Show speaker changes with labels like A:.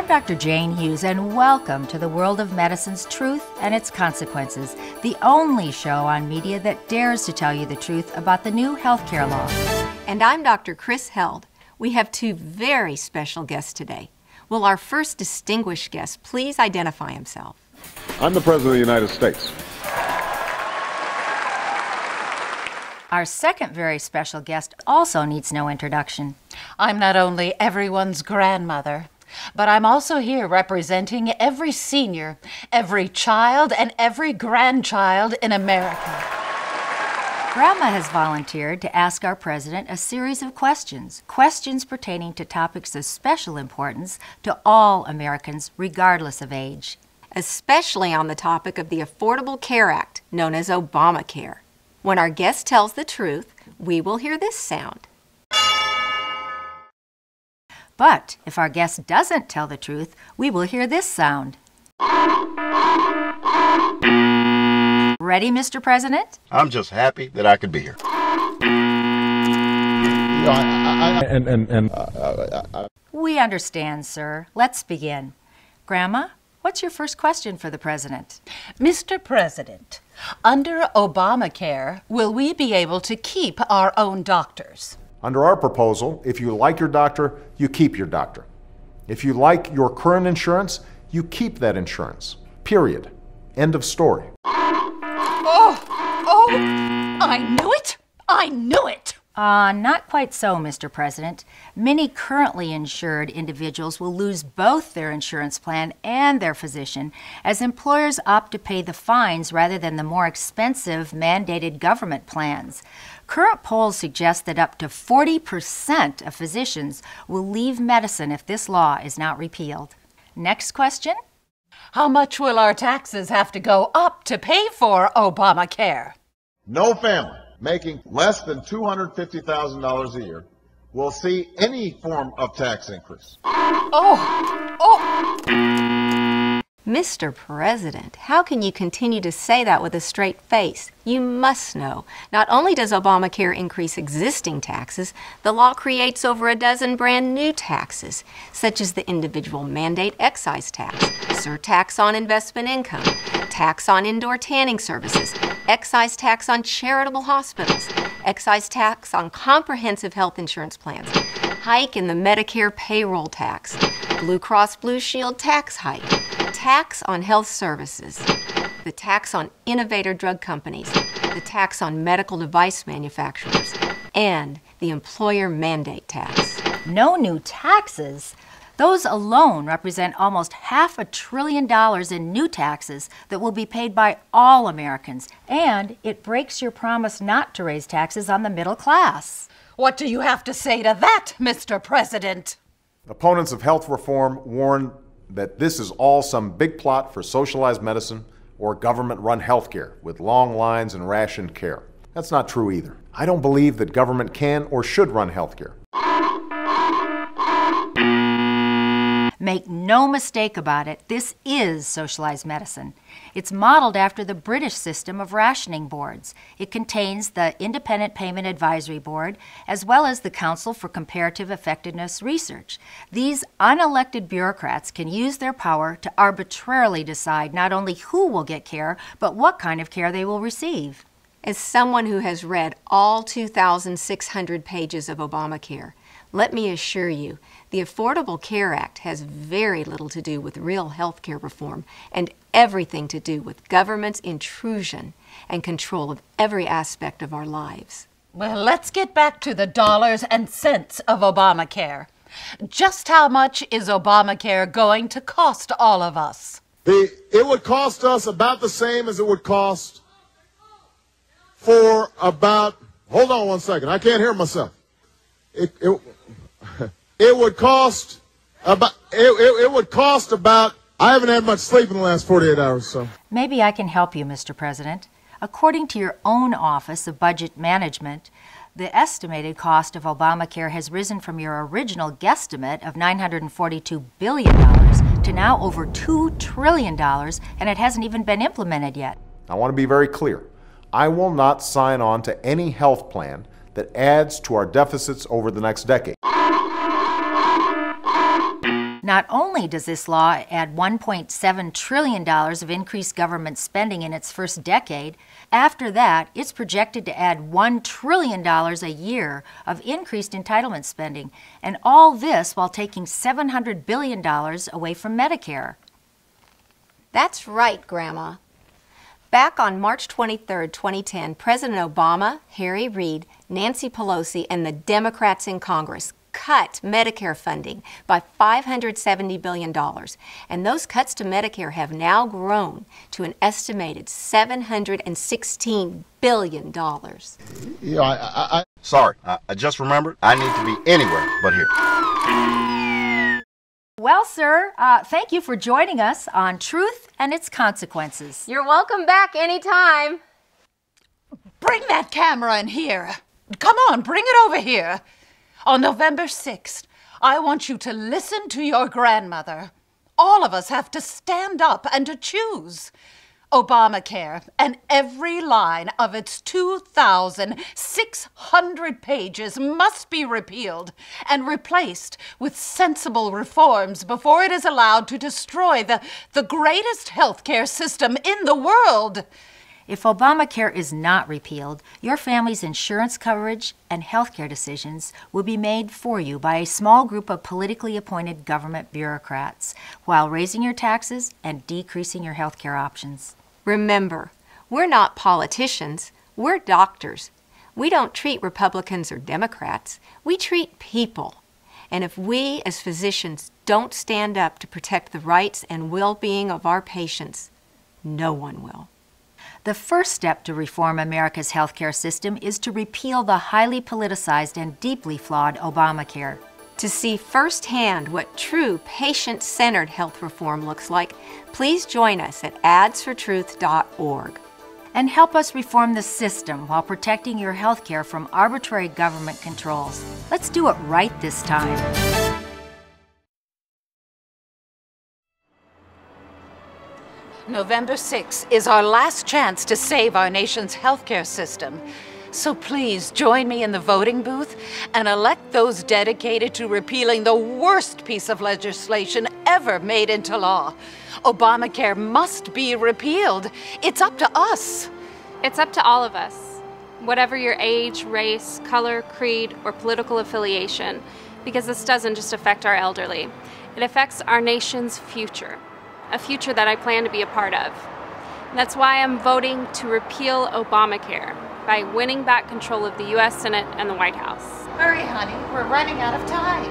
A: I'm Dr. Jane Hughes, and welcome to the world of medicine's truth and its consequences, the only show on media that dares to tell you the truth about the new healthcare law.
B: And I'm Dr. Chris Held. We have two very special guests today. Will our first distinguished guest please identify himself?
C: I'm the President of the United States.
A: Our second very special guest also needs no introduction.
D: I'm not only everyone's grandmother, but I'm also here representing every senior, every child, and every grandchild in America.
A: Grandma has volunteered to ask our president a series of questions pertaining to topics of special importance to all Americans, regardless of age.
B: Especially on the topic of the Affordable Care Act, known as Obamacare. When our guest tells the truth, we will hear this sound.
A: But if our guest doesn't tell the truth, we will hear this sound. Ready, Mr. President?
E: I'm just happy that I could be here.
A: We understand, sir. Let's begin. Grandma, what's your first question for the president?
D: Mr. President, under Obamacare, will we be able to keep our own doctors?
F: Under our proposal, if you like your doctor, you keep your doctor. If you like your current insurance, you keep that insurance. Period. End of story.
D: I knew it! I knew it!
A: Not quite so, Mr. President. Many currently insured individuals will lose both their insurance plan and their physician, as employers opt to pay the fines rather than the more expensive mandated government plans. Current polls suggest that up to 40% of physicians will leave medicine if this law is not repealed. Next question.
D: How much will our taxes have to go up to pay for Obamacare?
C: No family making less than $250,000 a year will see any form of tax increase.
B: Mr. President, how can you continue to say that with a straight face? You must know, not only does Obamacare increase existing taxes, the law creates over a dozen brand new taxes, such as the individual mandate excise tax, surtax on investment income, tax on indoor tanning services, excise tax on charitable hospitals, excise tax on comprehensive health insurance plans, hike in the Medicare payroll tax, Blue Cross Blue Shield tax hike, tax on health services, the tax on innovator drug companies, the tax on medical device manufacturers, and the employer mandate tax.
A: No new taxes? Those alone represent almost $500 billion in new taxes that will be paid by all Americans, and it breaks your promise not to raise taxes on the middle class.
D: What do you have to say to that, Mr. President?
F: Opponents of health reform warn that this is all some big plot for socialized medicine or government-run healthcare with long lines and rationed care. That's not true either. I don't believe that government can or should run healthcare.
A: Make no mistake about it, this is socialized medicine. It's modeled after the British system of rationing boards. It contains the Independent Payment Advisory Board, as well as the Council for Comparative Effectiveness Research. These unelected bureaucrats can use their power to arbitrarily decide not only who will get care, but what kind of care they will receive.
B: As someone who has read all 2,600 pages of Obamacare, let me assure you, the Affordable Care Act has very little to do with real health care reform and everything to do with government's intrusion and control of every aspect of our lives.
D: Well, let's get back to the dollars and cents of Obamacare. Just how much is Obamacare going to cost all of us?
C: It would cost us about the same as it would cost for about, hold on one second, I can't hear myself. It would cost about, I haven't had much sleep in the last 48 hours, so.
A: Maybe I can help you, Mr. President. According to your own Office of Budget Management, the estimated cost of Obamacare has risen from your original guesstimate of $942 billion to now over $2 trillion, and it hasn't even been implemented yet.
F: I want to be very clear. I will not sign on to any health plan that adds to our deficits over the next decade.
A: Not only does this law add $1.7 trillion of increased government spending in its first decade, after that, it's projected to add $1 trillion a year of increased entitlement spending, and all this while taking $700 billion away from Medicare.
B: That's right, Grandma. Back on March 23, 2010, President Obama, Harry Reid, Nancy Pelosi, and the Democrats in Congress cut Medicare funding by $570 billion. And those cuts to Medicare have now grown to an estimated $716 billion.
E: Sorry, I just remembered I need to be anywhere but here.
A: Well, sir, thank you for joining us on Truth and Its Consequences.
B: You're welcome back anytime.
D: Bring that camera in here. Come on, bring it over here. On November 6th, I want you to listen to your grandmother. All of us have to stand up and to choose. Obamacare and every line of its 2,600 pages must be repealed and replaced with sensible reforms before it is allowed to destroy the greatest healthcare system in the world.
A: If Obamacare is not repealed, your family's insurance coverage and healthcare decisions will be made for you by a small group of politically appointed government bureaucrats while raising your taxes and decreasing your healthcare options.
B: Remember, we're not politicians, we're doctors. We don't treat Republicans or Democrats, we treat people. And if we as physicians don't stand up to protect the rights and well-being of our patients, no one will.
A: The first step to reform America's healthcare system is to repeal the highly politicized and deeply flawed Obamacare.
B: To see firsthand what true patient-centered health reform looks like, please join us at adsfortruth.org.
A: And help us reform the system while protecting your healthcare from arbitrary government controls. Let's do it right this time.
D: November 6th is our last chance to save our nation's healthcare system. So please join me in the voting booth and elect those dedicated to repealing the worst piece of legislation ever made into law. Obamacare must be repealed. It's up to us.
G: It's up to all of us, whatever your age, race, color, creed, or political affiliation, because this doesn't just affect our elderly. It affects our nation's future, a future that I plan to be a part of. And that's why I'm voting to repeal Obamacare by winning back control of the U.S. Senate and the White House.
D: Hurry, honey, we're running out of time.